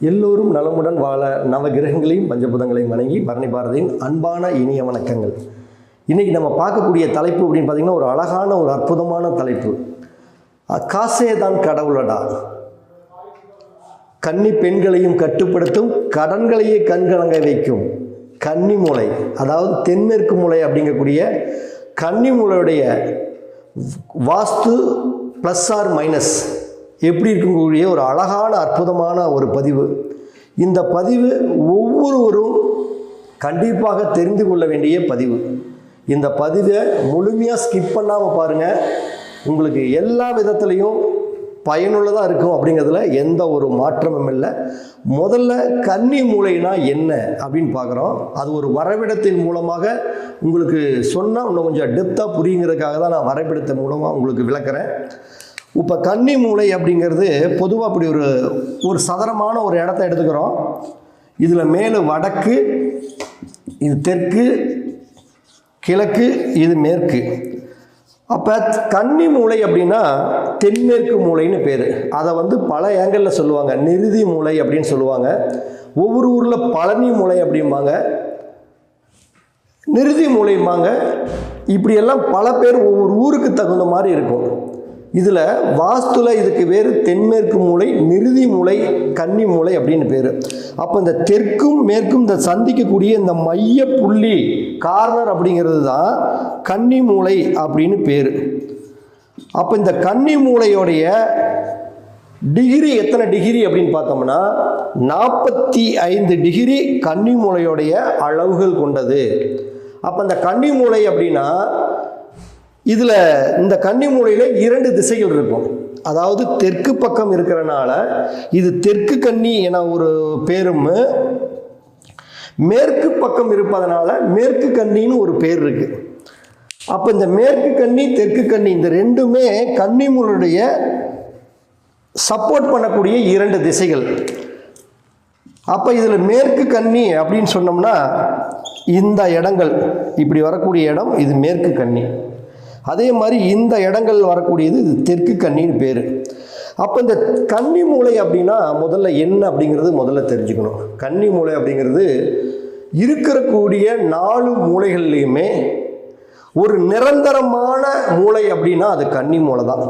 எல்லோரும் நலமுடன் வாழ நவகிரகங்களையும் பஞ்சபூதங்களையும் வணங்கி பரணி பாரதியின் அன்பான இனிய வணக்கங்கள். இன்றைக்கி நம்ம பார்க்கக்கூடிய தலைப்பு அப்படின்னு பார்த்திங்கன்னா ஒரு அழகான ஒரு அற்புதமான தலைப்பு. காசே தான் கடவுளடா, கன்னி பெண்களையும் கட்டுப்படுத்தும், கடன்களையே கண்கலங்க வைக்கும் கன்னி மூலை, அதாவது தென்மேற்கு மூலை அப்படிங்கக்கூடிய கன்னி மூலையுடைய வாஸ்து ப்ளஸ் ஆர் மைனஸ் எப்படி இருக்கக்கூடிய ஒரு அழகான அற்புதமான ஒரு பதிவு. இந்த பதிவு ஒவ்வொருவரும் கண்டிப்பாக தெரிந்து கொள்ள வேண்டிய பதிவு. இந்த பதிவை முழுமையாக ஸ்கிப் பண்ணாமல் பாருங்கள், உங்களுக்கு எல்லா விதத்துலேயும் பயனுள்ளதாக இருக்கும் அப்படிங்கிறதுல எந்த ஒரு மாற்றமும் இல்லை. முதல்ல கன்னி மூளைனா என்ன அப்படின்னு பார்க்குறோம். அது ஒரு வரைபடத்தின் மூலமாக உங்களுக்கு சொன்னால் இன்னும் கொஞ்சம் டெப்த்தாக புரியுங்கிறதுக்காக தான் நான் வரைபடத்தின் மூலமாக உங்களுக்கு விளக்குறேன். இப்போ கன்னி மூலை அப்படிங்கிறது பொதுவாக அப்படி ஒரு சதுரமான ஒரு இடத்த எடுத்துக்கிறோம். இதில் மேலே வடக்கு, இது தெற்கு, கிழக்கு, இது மேற்கு. அப்போ கன்னி மூலை அப்படின்னா தென்மேற்கு மூலைன்னு பேர். அதை பல ஏங்கலில் சொல்லுவாங்க. நிருதி மூலை அப்படின்னு சொல்லுவாங்க. ஒவ்வொரு ஊரில் பழனி மூலை அப்படிம்பாங்க, நிருதி மூலைம்பாங்க. இப்படியெல்லாம் பல பேர் ஒவ்வொரு ஊருக்கு தகுந்த மாதிரி இருக்கும். இதில் வாஸ்துல இதுக்கு வேறு தென்மேற்கு மூலை, நிருதி மூலை, கன்னி மூலை அப்படின்னு பேர். அப்போ இந்த தெற்கும் மேற்கும் இந்த சந்திக்கக்கூடிய இந்த மைய புள்ளி கார்னர் அப்படிங்கிறது தான் கன்னி மூலை அப்படின்னு பேர். அப்போ இந்த கன்னி மூலையோடைய டிகிரி எத்தனை டிகிரி அப்படின்னு பார்த்தோம்னா 45 டிகிரி கன்னி மூலையோடைய அளவுகள் கொண்டது. அப்போ இந்த கன்னி மூலை அப்படின்னா இதில் இந்த கன்னி மூலையில் 2 திசைகள் இருக்கும். அதாவது தெற்கு பக்கம் இருக்கிறனால இது தெற்கு கன்னி என ஒரு பேரும், மேற்கு பக்கம் இருப்பதனால மேற்கு கன்னின்னு ஒரு பேர் இருக்கு. அப்போ இந்த மேற்கு கன்னி தெற்கு கன்னி இந்த ரெண்டுமே கன்னி மூலையுடைய சப்போர்ட் பண்ணக்கூடிய 2 திசைகள். அப்போ இதில் மேற்கு கன்னி அப்படின்னு சொன்னோம்னா இந்த இடங்கள் இப்படி வரக்கூடிய இடம் இது மேற்கு கன்னி. அதே மாதிரி இந்த இடங்கள் வரக்கூடியது இது தெற்கு கன்னின்னு பேர். அப்போ இந்த கன்னி மூலை அப்படின்னா முதல்ல என்ன அப்படிங்கிறது முதல்ல தெரிஞ்சுக்கணும். கன்னி மூலை அப்படிங்கிறது இருக்கக்கூடிய 4 மூலைகள்லையுமே ஒரு நிரந்தரமான மூலை அப்படின்னா அது கன்னி மூலை தான்.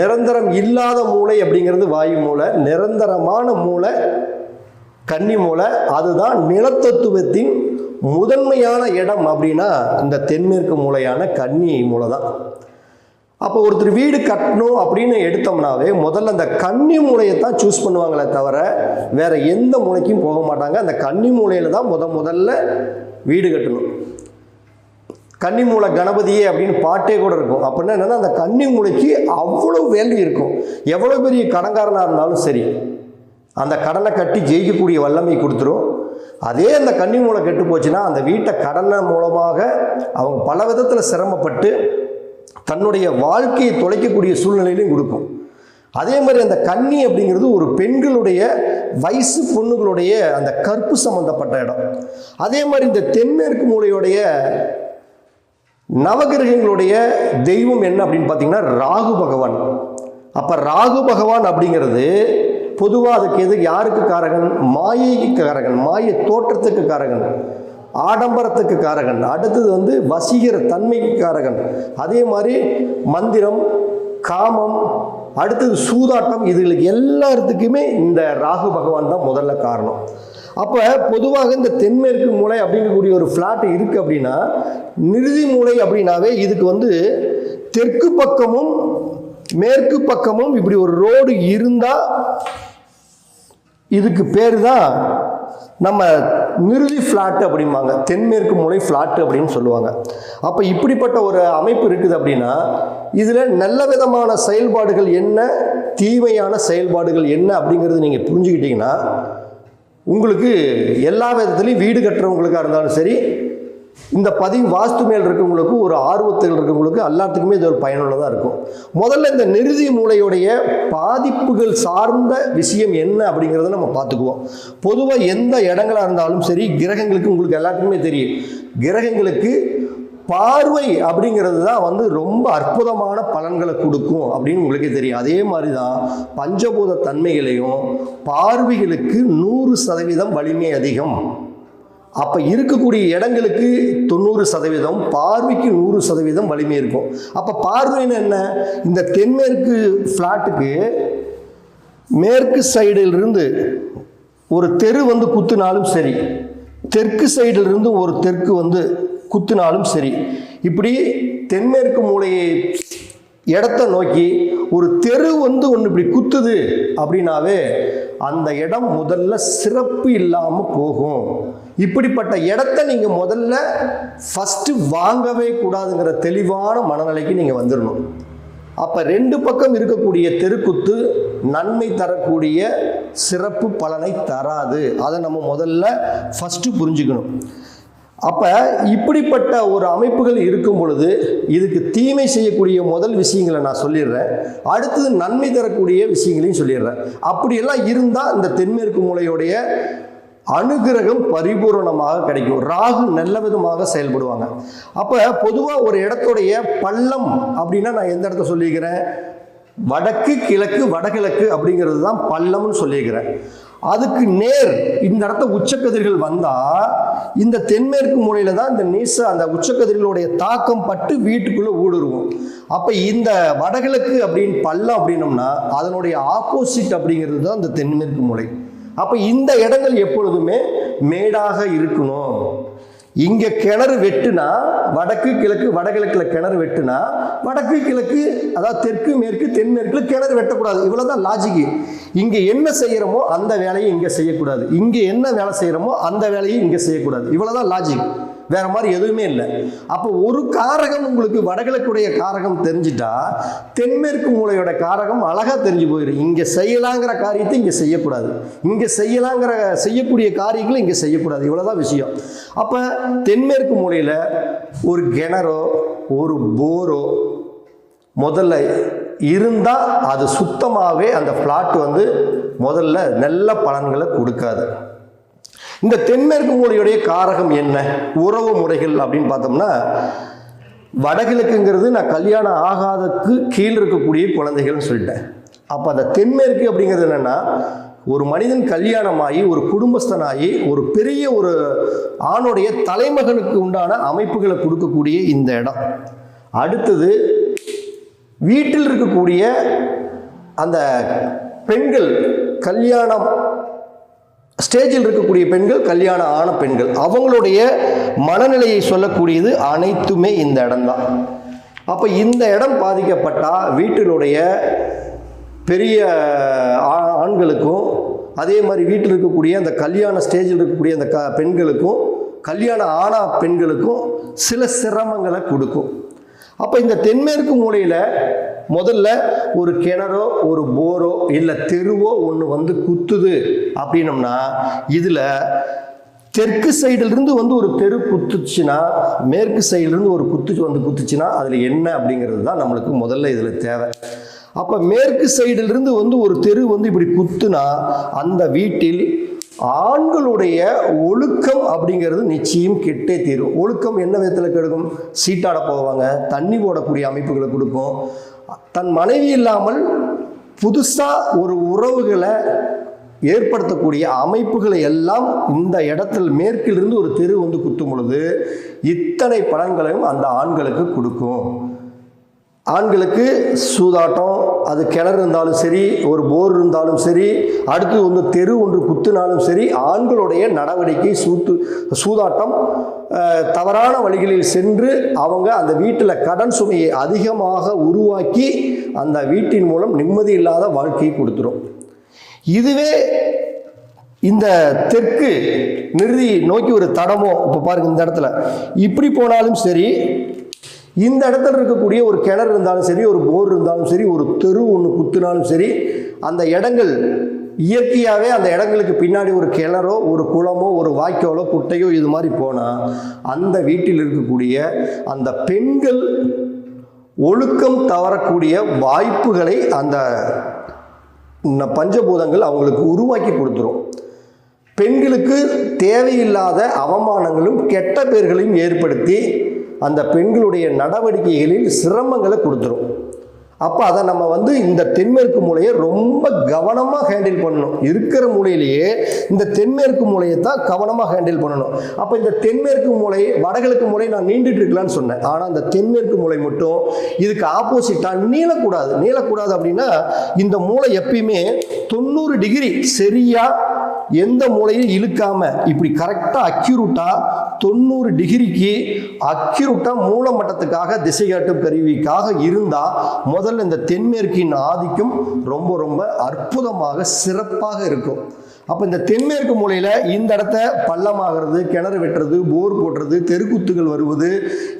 நிரந்தரம் இல்லாத மூலை அப்படிங்கிறது வாயு மூலை, நிரந்தரமான மூலை கன்னி மூலை. அதுதான் நிலத்தத்துவத்தின் முதன்மையான இடம் அப்படின்னா இந்த தென்மேற்கு மூலையான கன்னி மூலை தான். அப்போ ஒருத்தர் வீடு கட்டணும் அப்படின்னு எடுத்தோம்னாவே முதல்ல அந்த கன்னி மூலையை தான் சூஸ் பண்ணுவாங்களே தவிர வேற எந்த மூலைக்கும் போக மாட்டாங்க. அந்த கன்னி மூலையில் தான் முதல்ல வீடு கட்டணும். கன்னி மூலை கணபதியே அப்படின்னு பாட்டே கூட இருக்கும். அப்படின்னா என்னன்னா அந்த கன்னி மூலைக்கு அவ்வளோ வேல்யூ இருக்கும். எவ்வளோ பெரிய கடன்காரனாக இருந்தாலும் சரி அந்த கடனை கட்டி ஜெயிக்கக்கூடிய வல்லமை கொடுத்துரும். அதே அந்த கன்னி மூலை கெட்டு போச்சுன்னா அந்த வீட்டை கடனை மூலமாக அவங்க பல விதத்தில் சிரமப்பட்டு தன்னுடைய வாழ்க்கையை தொலைக்கக்கூடிய சூழ்நிலையிலையும் கொடுக்கும். அதே மாதிரி அந்த கன்னி அப்படிங்கிறது ஒரு பெண்களுடைய வயசு பொண்ணுகளுடைய அந்த கற்பு சம்பந்தப்பட்ட இடம். அதே மாதிரி இந்த தென்மேற்கு மூலையுடைய நவகிரகங்களுடைய தெய்வம் என்ன அப்படின்னு பார்த்தீங்கன்னா ராகு பகவான். அப்போ ராகு பகவான் அப்படிங்கிறது பொதுவாக அதுக்கு யாருக்கு காரகன்? மாயைக்கு காரகன், மாய தோற்றத்துக்கு காரகன், ஆடம்பரத்துக்கு காரகன், அடுத்தது வசீகர தன்மைக்கு காரகன், அதே மாதிரி மந்திரம், காமம், அடுத்தது சூதாட்டம், இதுகளுக்கு எல்லாத்துக்குமே இந்த ராகு பகவான் தான் முதல்ல காரணம். அப்போ பொதுவாக இந்த தென்மேற்கு மூலை அப்படிங்கக்கூடிய ஒரு ஃப்ளாட் இருக்குது அப்படின்னா நிருதி மூலை அப்படின்னாவே இதுக்கு தெற்கு பக்கமும் மேற்கு பக்கமும் இப்படி ஒரு ரோடு இருந்தால் இதுக்கு பேர் தான் நம்ம நிருதி ஃப்ளாட் அப்படிம்பாங்க, தென்மேற்கு மூலை ஃப்ளாட் அப்படின்னு சொல்லுவாங்க. அப்போ இப்படிப்பட்ட ஒரு அமைப்பு இருக்குது அப்படின்னா இதில் நல்ல விதமான செயல்பாடுகள் என்ன, தீமையான செயல்பாடுகள் என்ன அப்படிங்கிறது நீங்கள் புரிஞ்சுக்கிட்டீங்கன்னா உங்களுக்கு எல்லா விதத்துலையும் வீடு கட்டுறவங்களுக்காக இருந்தாலும் சரி, இந்த பதிவு வாஸ்து மேல் இருக்கவங்களுக்கு ஒரு ஆர்வத்தில் இருக்கவங்களுக்கு எல்லாத்துக்குமே இது ஒரு பயனுள்ளதாக இருக்கும். முதல்ல இந்த நிருதி மூலையுடைய பாதிப்புகள் சார்ந்த விஷயம் என்ன அப்படிங்கிறத நம்ம பார்த்துக்குவோம். பொதுவாக எந்த இடங்களாக இருந்தாலும் சரி கிரகங்களுக்கு உங்களுக்கு எல்லாத்துக்குமே தெரியும், கிரகங்களுக்கு பார்வை அப்படிங்கிறது தான் வந்து ரொம்ப அற்புதமான பலன்களை கொடுக்கும் அப்படின்னு உங்களுக்கே தெரியும். அதே மாதிரி தான் பஞ்சபூத தன்மைகளையும் பார்வைகளுக்கு 100% வலிமை அதிகம். அப்போ இருக்கக்கூடிய இடங்களுக்கு 90%, பார்வைக்கு 100% வலிமை இருக்கும். அப்போ பார்வைன்னு என்ன? இந்த தென்மேற்கு ஃப்ளாட்டுக்கு மேற்கு சைடிலிருந்து ஒரு தெரு வந்து குத்துனாலும் சரி, தெற்கு சைடிலிருந்து ஒரு தெற்கு வந்து குத்துனாலும் சரி, இப்படி தென்மேற்கு மூலையை இடத்தை நோக்கி ஒரு தெரு வந்து ஒன்று இப்படி குத்துது அப்படின்னாவே அந்த இடம் முதல்ல சிறப்பு இல்லாமல் போகும். இப்படிப்பட்ட இடத்த நீங்கள் முதல்ல ஃபஸ்ட்டு வாங்கவே கூடாதுங்கிற தெளிவான மனநிலைக்கு நீங்கள் வந்துடணும். அப்போ 2 பக்கம் இருக்கக்கூடிய தெருக்குத்து நன்மை தரக்கூடிய சிறப்பு பலனை தராது. அதை நம்ம முதல்ல ஃபஸ்ட்டு புரிஞ்சுக்கணும். அப்போ இப்படிப்பட்ட ஒரு அமைப்புகள் இருக்கும் பொழுது இதுக்கு தீமை செய்யக்கூடிய முதல் விஷயங்களை நான் சொல்லிடுறேன். அடுத்தது நன்மை தரக்கூடிய விஷயங்களையும் சொல்லிடுறேன். அப்படியெல்லாம் இருந்தால் இந்த தென்மேற்கு மூலையுடைய அனுகிரகம் பரிபூரணமாக கிடைக்கும். ராகு நல்ல விதமாக செயல்படுவாங்க. அப்போ பொதுவாக ஒரு இடத்துடைய பள்ளம் அப்படின்னா நான் எந்த இடத்த சொல்லியிருக்கிறேன்? வடக்கு கிழக்கு வடகிழக்கு அப்படிங்கிறது தான் பள்ளம்னு சொல்லியிருக்கிறேன். அதுக்கு நேர் இந்த இடத்த உச்சக்கதிர்கள் வந்தால் இந்த தென்மேற்கு மூலையில் தான் இந்த அந்த உச்சக்கதிர்களுடைய தாக்கம் பட்டு வீட்டுக்குள்ளே ஊடுருவும். அப்போ இந்த வடகிழக்கு அப்படின்னு பள்ளம் அப்படின்னோம்னா அதனுடைய ஆப்போசிட் அப்படிங்கிறது தான் இந்த தென்மேற்கு மூலை. அப்போ இந்த இடங்கள் எப்பொழுதுமே மேடாக இருக்கணும். இங்கே கிணறு வெட்டுனா வடக்கு கிழக்கு வடகிழக்கில் கிணறு வெட்டுனா வடக்கு கிழக்கு அதாவது தெற்கு மேற்கு தென்மேற்குல கிணறு வெட்டக்கூடாது. இவ்வளோதான் லாஜிக்கு. இங்கே என்ன செய்கிறோமோ அந்த வேலையை இங்கே செய்யக்கூடாது, இங்கே என்ன வேலை செய்கிறோமோ அந்த வேலையை இங்கே செய்யக்கூடாது. இவ்வளோதான் லாஜிக், வேற மாதிரி எதுவுமே இல்லை. அப்போ ஒரு காரகம் உங்களுக்கு வடகிழக்குடைய காரகம் தெரிஞ்சிட்டா தென்மேற்கு மூலையோட காரகம் அழகாக தெரிஞ்சு போயிடும். இங்கே செய்யலாங்கிற காரியத்தை இங்கே செய்யக்கூடாது, இங்கே செய்யக்கூடிய காரியங்களும் இங்கே செய்யக்கூடாது. இவ்வளோதான் விஷயம். அப்போ தென்மேற்கு மூலையில் ஒரு கிணறோ ஒரு போரோ முதல்ல இருந்தால் அது சுத்தமாகவே அந்த பிளாட் வந்து முதல்ல நல்ல பலன்களை கொடுக்காது. இந்த தென்மேற்கு மூலையுடைய காரகம் என்ன? உறவு முறைகள் அப்படின்னு பார்த்தோம்னா வடகிழக்குங்கிறது நான் கல்யாணம் ஆகாதக்கு கீழே இருக்கக்கூடிய குழந்தைகள்னு சொல்லிட்டேன். அப்போ அந்த தென்மேற்கு அப்படிங்கிறது என்னென்னா ஒரு மனிதன் கல்யாணமாகி ஒரு குடும்பஸ்தனாகி ஒரு பெரிய ஒரு ஆணுடைய தலைமகனுக்கு உண்டான அமைப்புகளை கொடுக்கக்கூடிய இந்த இடம். அடுத்தது வீட்டில் இருக்கக்கூடிய அந்த பெண்கள் கல்யாணம் ஸ்டேஜில் இருக்கக்கூடிய பெண்கள், கல்யாணம் ஆன பெண்கள், அவங்களுடைய மனநிலையை சொல்லக்கூடியது அனைத்துமே இந்த இடம்தான். அப்போ இந்த இடம் பாதிக்கப்பட்டால் வீட்டினுடைய பெரிய ஆண்களுக்கும் அதே மாதிரி வீட்டில் இருக்கக்கூடிய அந்த கல்யாண ஸ்டேஜில் இருக்கக்கூடிய அந்த பெண்களுக்கும் கல்யாணம் ஆன பெண்களுக்கும் சில சிரமங்களை கொடுக்கும். அப்போ இந்த தென்மேற்கு மூலையில் முதல்ல ஒரு கிணறோ ஒரு போரோ இல்லை தெருவோ ஒன்று வந்து குத்துது அப்படின்னம்னா இதில் தெற்கு சைடிலிருந்து வந்து ஒரு தெரு குத்துச்சுன்னா மேற்கு சைடிலிருந்து ஒரு குத்துச்சுன்னா அதில் என்ன அப்படிங்கிறது தான் நம்மளுக்கு முதல்ல இதில் தேவை. அப்போ மேற்கு சைடிலிருந்து வந்து ஒரு தெரு வந்து இப்படி குத்துனா அந்த வீட்டில் ஆண்களுடைய ஒழுக்கம் அப்படிங்கிறது நிச்சயம் கெட்டே தீரும். ஒழுக்கம் என்ன விதத்தில் கெடுக்கும்? சீட்டாட போவாங்க, தண்ணி போடக்கூடிய அமைப்புகளை கொடுக்கும். தன் மனைவி இல்லாமல் புதுசாக ஒரு உறவுகளை ஏற்படுத்தக்கூடிய அமைப்புகளை எல்லாம் இந்த இடத்தில் மேற்கிலிருந்து ஒரு தெரு வந்து குத்தும் பொழுது இத்தனை பலன்களையும் அந்த ஆண்களுக்கு கொடுக்கும். ஆண்களுக்கு சூதாட்டம், அது கிணறு இருந்தாலும் சரி, ஒரு போர் இருந்தாலும் சரி, அடுத்து வந்து தெரு ஒன்று குத்துனாலும் சரி, ஆண்களுடைய நடவடிக்கை சூதாட்டம் தவறான வழிகளில் சென்று அவங்க அந்த வீட்டில் கடன் சுமையை அதிகமாக உருவாக்கி அந்த வீட்டின் மூலம் நிம்மதி இல்லாத வாழ்க்கையை கொடுத்துரும். இதுவே இந்த தெற்கு நிறுதி நோக்கி ஒரு தடமோ இப்போ பாருங்க, இந்த இடத்துல இப்படி போனாலும் சரி, இந்த இடத்துல இருக்கக்கூடிய ஒரு கிணறு இருந்தாலும் சரி, ஒரு போர் இருந்தாலும் சரி, ஒரு தெரு ஒன்று குத்துனாலும் சரி, அந்த இடங்கள் இயற்கையாகவே அந்த இடங்களுக்கு பின்னாடி ஒரு கிணறோ ஒரு குளமோ ஒரு வாய்க்காலோ குட்டையோ இது மாதிரி போனால் அந்த வீட்டில் இருக்கக்கூடிய அந்த பெண்கள் ஒழுக்கம் தவறக்கூடிய வாய்ப்புகளை அந்த பஞ்சபூதங்கள் அவங்களுக்கு உருவாக்கி கொடுத்துரும். பெண்களுக்கு தேவையில்லாத அவமானங்களும் கெட்ட பேர்களையும் ஏற்படுத்தி அந்த பெண்களுடைய நடவடிக்கைகளில் சிரமங்களை கொடுத்துரும். அப்போ அதை நம்ம இந்த தென்மேற்கு மூலையை ரொம்ப கவனமாக ஹேண்டில் பண்ணணும். இருக்கிற மூலையிலேயே இந்த தென்மேற்கு மூலையை தான் கவனமாக ஹேண்டில் பண்ணணும். அப்போ இந்த தென்மேற்கு மூலை வடகிழக்கு மூலை நான் நீண்டுட்டு இருக்கலான்னு சொன்னேன். ஆனால் இந்த தென்மேற்கு மூலை மட்டும் இதுக்கு ஆப்போசிட்டாக நீளக்கூடாது அப்படின்னா இந்த மூலை எப்பயுமே 90 டிகிரி சரியாக எந்த மூலையும் இழுக்காம இப்படி கரெக்டாக அக்யூரேட்டாக 90 டிகிரிக்கு அக்யூரேட்டாக மூலமட்டத்துக்காக திசை காட்டும் கருவிக்காக இருந்தால் முதல்ல இந்த தென்மேற்கின் ஆதிக்கம் ரொம்ப ரொம்ப அற்புதமாக சிறப்பாக இருக்கும். அப்போ இந்த தென்மேற்கு மூலையில் இந்த இடத்த பள்ளமாகிறது, கிணறு வெட்டுறது, போர் போடுறது, தெருக்குத்துகள் வருவது,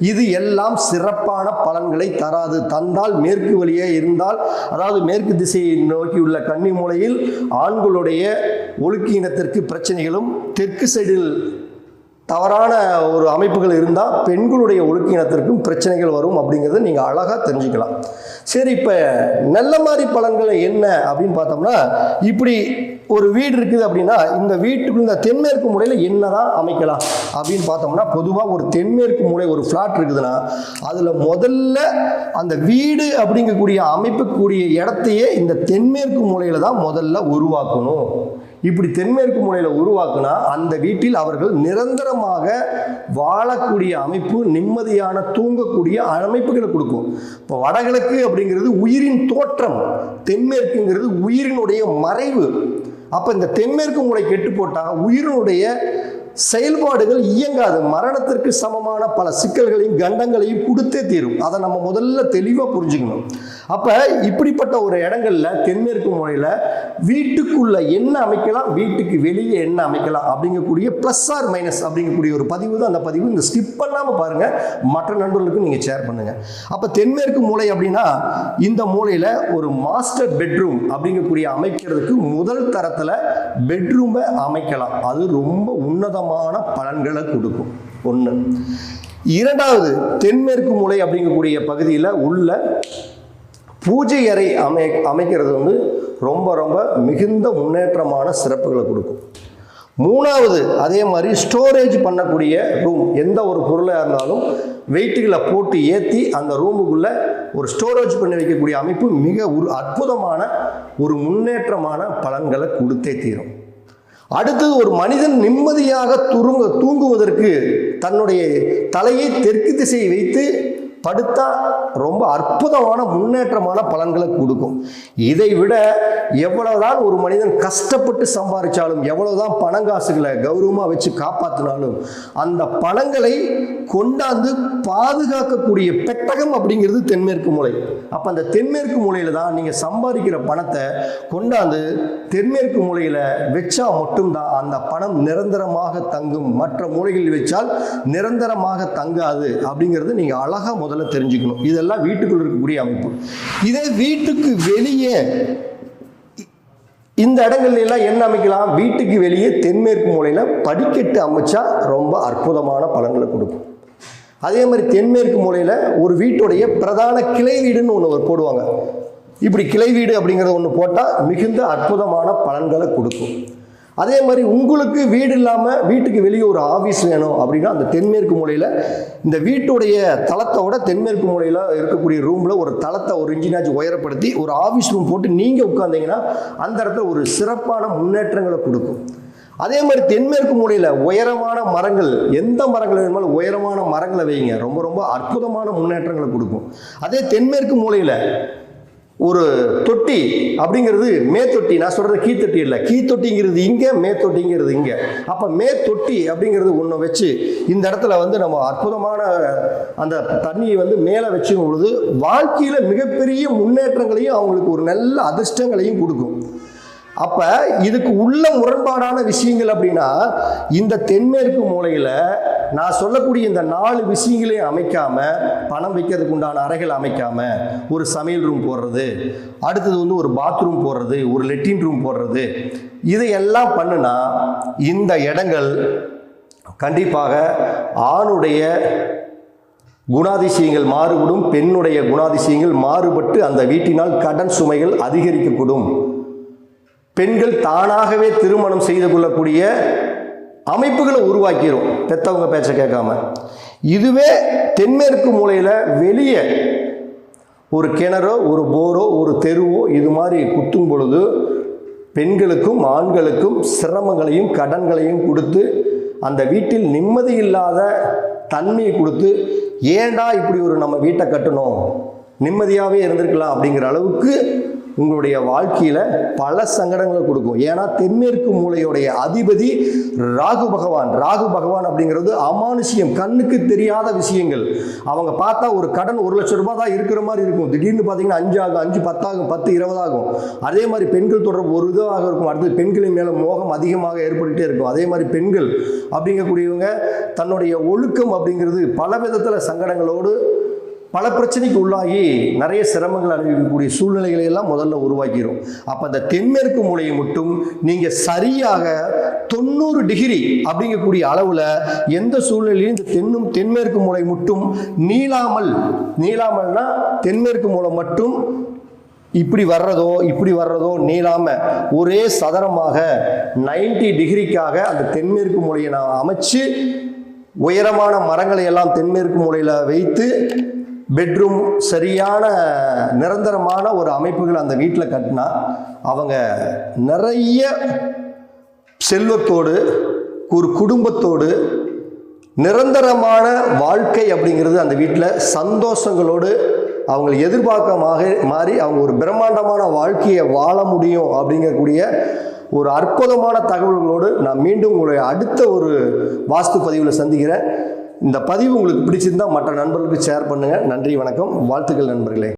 இது எல்லாம் சிறப்பான பலன்களை தராது. தந்தால் மேற்கு வழியே இருந்தால், அதாவது மேற்கு திசையை நோக்கியுள்ள கன்னி மூலையில் ஆண்களுடைய ஒழுக்கீனத்திற்கு பிரச்சனைகளும், தெற்கு சைடில் தவறான ஒரு அமைப்புகள் இருந்தால் பெண்களுடைய ஒழுக்கீனத்திற்கும் பிரச்சனைகள் வரும் அப்படிங்கிறத நீங்கள் அழகாக தெரிஞ்சுக்கலாம். சரி, இப்போ நல்ல மாதிரி பலன்களை என்ன அப்படின்னு பார்த்தோம்னா, இப்படி ஒரு வீடு இருக்குது அப்படின்னா இந்த வீட்டுக்குள்ள இந்த தென்மேற்கு மூலையில் என்னதான் அமைக்கலாம் அப்படின்னு பார்த்தோம்னா, பொதுவாக ஒரு தென்மேற்கு மூலை ஒரு ஃப்ளாட் இருக்குதுன்னா அதில் முதல்ல அந்த வீடு அப்படிங்கக்கூடிய அமைப்புக்கூடிய இடத்தையே இந்த தென்மேற்கு மூலையில் தான் முதல்ல உருவாக்கணும். இப்படி தென்மேற்கு மூலையில் உருவாக்குனா அந்த வீட்டில் அவர்கள் நிரந்தரமாக வாழக்கூடிய அமைப்பு, நிம்மதியான தூங்கக்கூடிய அமைப்புகளை கொடுக்கும். இப்போ வடகிழக்கு அப்படிங்கிறது உயிரின் தோற்றம், தென்மேற்குங்கிறது உயிரினுடைய மறைவு. அப்போ இந்த தென்மேற்கு மூலை கெட்டு போட்டால் உயிரினுடைய செயல்பாடுகள் இயங்காது. மரணத்திற்கு சமமான பல சிக்கல்களையும் கண்டங்களையும் கொடுத்தே தீரும். அதை நம்ம முதல்ல தெளிவாக புரிஞ்சுக்கணும். அப்போ இப்படிப்பட்ட ஒரு இடங்கள்ல தென்மேற்கு மூலையில் வீட்டுக்குள்ள என்ன அமைக்கலாம், வீட்டுக்கு வெளியே என்ன அமைக்கலாம் அப்படிங்கக்கூடிய ப்ளஸ் ஆர் மைனஸ் அப்படிங்கக்கூடிய ஒரு பதிவு தான். அந்த பதிவு இந்த ஸ்கிப் பண்ணாமல் பாருங்க, மற்ற நண்பர்களுக்கு நீங்கள் ஷேர் பண்ணுங்க. அப்போ தென்மேற்கு மூலை அப்படின்னா இந்த மூலையில் ஒரு மாஸ்டர் பெட்ரூம் அப்படிங்கக்கூடிய அமைக்கிறதுக்கு முதல் தரத்தில் பெட்ரூமை அமைக்கலாம். அது ரொம்ப உன்னதமான பலன்களை கொடுக்கும். ஒன்று. இரண்டாவது, தென்மேற்கு மூலை அப்படிங்கக்கூடிய பகுதியில் உள்ள பூஜை அறை அமைக்கிறது ரொம்ப ரொம்ப மிகுந்த முன்னேற்றமான சிறப்புகளை கொடுக்கும். மூணாவது, அதே மாதிரி ஸ்டோரேஜ் பண்ணக்கூடிய ரூம், எந்த ஒரு பொருளாக இருந்தாலும் வெயிட்டுகளை போட்டு ஏற்றி அந்த ரூமுக்குள்ளே ஒரு ஸ்டோரேஜ் பண்ணி வைக்கக்கூடிய அமைப்பு மிக ஒரு அற்புதமான ஒரு முன்னேற்றமான பலன்களை கொடுத்தே தீரும். அடுத்தது, ஒரு மனிதன் நிம்மதியாக தூங்குவதற்கு தன்னுடைய தலையை தெற்கு திசையை வைத்து படுத்தா ரொம்ப அற்புதமான முன்னேற்றமான பலன்களை கொடுக்கும். இதை விட எவ்வளவுதான் ஒரு மனிதன் கஷ்டப்பட்டு சம்பாதிச்சாலும், எவ்வளவுதான் பணங்காசுகளை கௌரவமாக வச்சு காப்பாற்றினாலும், அந்த பணங்களை கொண்டாந்து பாதுகாக்கக்கூடிய பெட்டகம் அப்படிங்கிறது தென்மேற்கு மூலை. அப்போ அந்த தென்மேற்கு மூலையில் தான் நீங்கள் சம்பாதிக்கிற பணத்தை கொண்டாந்து தென்மேற்கு மூலையில் வச்சா மட்டும்தான் அந்த பணம் நிரந்தரமாக தங்கும். மற்ற மூலைகளில் வச்சால் நிரந்தரமாக தங்காது அப்படிங்கிறது நீங்கள் அழகாக முதல்ல தெரிஞ்சுக்கணும். இதெல்லாம் வீட்டுக்குள்ள இருக்கக்கூடிய அமைப்பு. இதே வீட்டுக்கு வெளியே இந்த இடங்கள்ல எல்லாம் என்ன அமைக்கலாம், வீட்டுக்கு வெளியே தென்மேற்கு மூலையில் படிக்கட்டு அமைச்சா ரொம்ப அற்புதமான பலன்களை கொடுக்கும். அதே மாதிரி தென்மேற்கு மூலையில் ஒரு வீட்டுடைய பிரதான கிளை வீடுன்னு ஒன்று போடுவாங்க. இப்படி கிளை வீடு அப்படிங்கிறத ஒன்று போட்டால் மிகுந்த அற்புதமான பலன்களை கொடுக்கும். அதே மாதிரி உங்களுக்கு வீடு இல்லாமல் வீட்டுக்கு வெளியே ஒரு ஆஃபீஸ் வேணும் அப்படின்னா அந்த தென்மேற்கு மூலையில் இந்த வீட்டுடைய தளத்தோட தென்மேற்கு மூலையில் இருக்கக்கூடிய ரூமில் ஒரு தளத்தை ஒரு இன்ச்சினாச்சும் உயரப்படுத்தி ஒரு ஆஃபீஸ் ரூம் போட்டு நீங்கள் உட்கார்ந்தீங்கன்னா அந்த இடத்துல ஒரு சிறப்பான முன்னேற்றங்களை கொடுக்கும். அதே மாதிரி தென்மேற்கு மூலையில் உயரமான மரங்கள், எந்த மரங்கள் வேணுமாலும் உயரமான மரங்களை வைங்க, ரொம்ப ரொம்ப அற்புதமான முன்னேற்றங்களை கொடுக்கும். அதே தென்மேற்கு மூலையில் ஒரு தொட்டி அப்படிங்கிறது மேத்தொட்டி, நான் சொல்கிறது கீத்தொட்டி இல்லை, கீத்தொட்டிங்கிறது இங்கே, மேத்தொட்டிங்கிறது இங்கே. அப்போ மேத்தொட்டி அப்படிங்கிறது ஒன்று வச்சு இந்த இடத்துல நம்ம அற்புதமான அந்த தண்ணியை மேலே வச்சுக்கும் பொழுது வாழ்க்கையில் மிகப்பெரிய முன்னேற்றங்களையும் அவங்களுக்கு ஒரு நல்ல அதிர்ஷ்டங்களையும் கொடுக்கும். அப்போ இதுக்கு உள்ள முரண்பாடான விஷயங்கள் அப்படின்னா, இந்த தென்மேற்கு மூலையில் நான் சொல்லக்கூடிய இந்த 4 விஷயங்களையும் அமைக்காம, பணம் வைக்கிறதுக்கு உண்டான அறைகள் அமைக்காம, ஒரு சமையல் ரூம் போடுறது, அடுத்தது ஒரு பாத்ரூம் போடுறது, ஒரு லெட்டின் ரூம் போடுறது, இதையெல்லாம் பண்ணுனா இந்த இடங்கள் கண்டிப்பாக ஆணுடைய குணாதிசயங்கள் மாறுபடும், பெண்ணுடைய குணாதிசயங்கள் மாறுபட்டு அந்த வீட்டினால் கடன் சுமைகள் அதிகரிக்கக்கூடும். பெண்கள் தானாகவே திருமணம் செய்து கொள்ளக்கூடிய அமைப்புகளை உருவாக்கிடும் பெற்றவங்க பேச்சை கேட்காம. இதுவே தென்மேற்கு மூலையில் வெளியே ஒரு கிணறோ ஒரு போரோ ஒரு தெருவோ இது மாதிரி குத்தும் பொழுது பெண்களுக்கும் ஆண்களுக்கும் சிரமங்களையும் கடன்களையும் கொடுத்து அந்த வீட்டில் நிம்மதி இல்லாத தன்மையை கொடுத்து ஏண்டா இப்படி ஒரு நம்ம வீட்டை கட்டணும், நிம்மதியாகவே இருந்திருக்கலாம் அப்படிங்கிற அளவுக்கு உங்களுடைய வாழ்க்கையில் பல சங்கடங்களை கொடுக்கும். ஏன்னா தென்மேற்கு மூலையுடைய அதிபதி ராகு பகவான். ராகு பகவான் அப்படிங்கிறது அமானுஷ்யம், கண்ணுக்கு தெரியாத விஷயங்கள். அவங்க பார்த்தா ஒரு கடன் 1 லட்சம் ரூபாய் தான் இருக்கிற மாதிரி இருக்கும், திடீர்னு பார்த்தீங்கன்னா 5 ஆகும், 5 10 ஆகும், 10 20 ஆகும். அதே மாதிரி பெண்கள் தொடர்பு ஒரு இதாக இருக்கும், அடுத்து பெண்களின் மேலே மோகம் அதிகமாக ஏற்பட்டுகிட்டே இருக்கும். அதே மாதிரி பெண்கள் அப்படிங்கக்கூடியவங்க தன்னுடைய ஒழுக்கம் அப்படிங்கிறது பல விதத்தில் சங்கடங்களோடு பல பிரச்சனைக்கு உள்ளாகி நிறைய சிரமங்கள் அனுபவிக்கக்கூடிய சூழ்நிலைகளை எல்லாம் முதல்ல உருவாக்கிடும். அப்போ அந்த தென்மேற்கு மூலையை மட்டும் நீங்கள் சரியாக 90 டிகிரி அப்படிங்கக்கூடிய அளவில் எந்த சூழ்நிலையும் இந்த தென்மேற்கு மூலை மட்டும் நீளாமல்னா தென்மேற்கு மூலை மட்டும் இப்படி வர்றதோ நீளாம ஒரே சதுரமாக 90 டிகிரிக்காக அந்த தென்மேற்கு மூலையை நான் அமைச்சு உயரமான மரங்களை எல்லாம் தென்மேற்கு மூலையில் வைத்து பெட்ரூம் சரியான நிரந்தரமான ஒரு அமைப்புகள் அந்த வீட்டில் கட்டினா அவங்க நிறைய செல்வத்தோடு ஒரு குடும்பத்தோடு நிரந்தரமான வாழ்க்கை அப்படிங்கிறது அந்த வீட்டில் சந்தோஷங்களோடு அவங்களை எதிர்பார்க்க மாறி அவங்க ஒரு பிரம்மாண்டமான வாழ்க்கையை வாழ முடியும் அப்படிங்கக்கூடிய ஒரு அற்புதமான தகவல்களோடு நான் மீண்டும் உங்களை அடுத்த ஒரு வாஸ்து பதிவில் சந்திக்கிறேன். இந்த பதிவு உங்களுக்கு பிடிச்சிருந்தால் மற்ற நண்பர்களுக்கு ஷேர் பண்ணுங்கள். நன்றி, வணக்கம், வாழ்த்துக்கள் நண்பர்களே.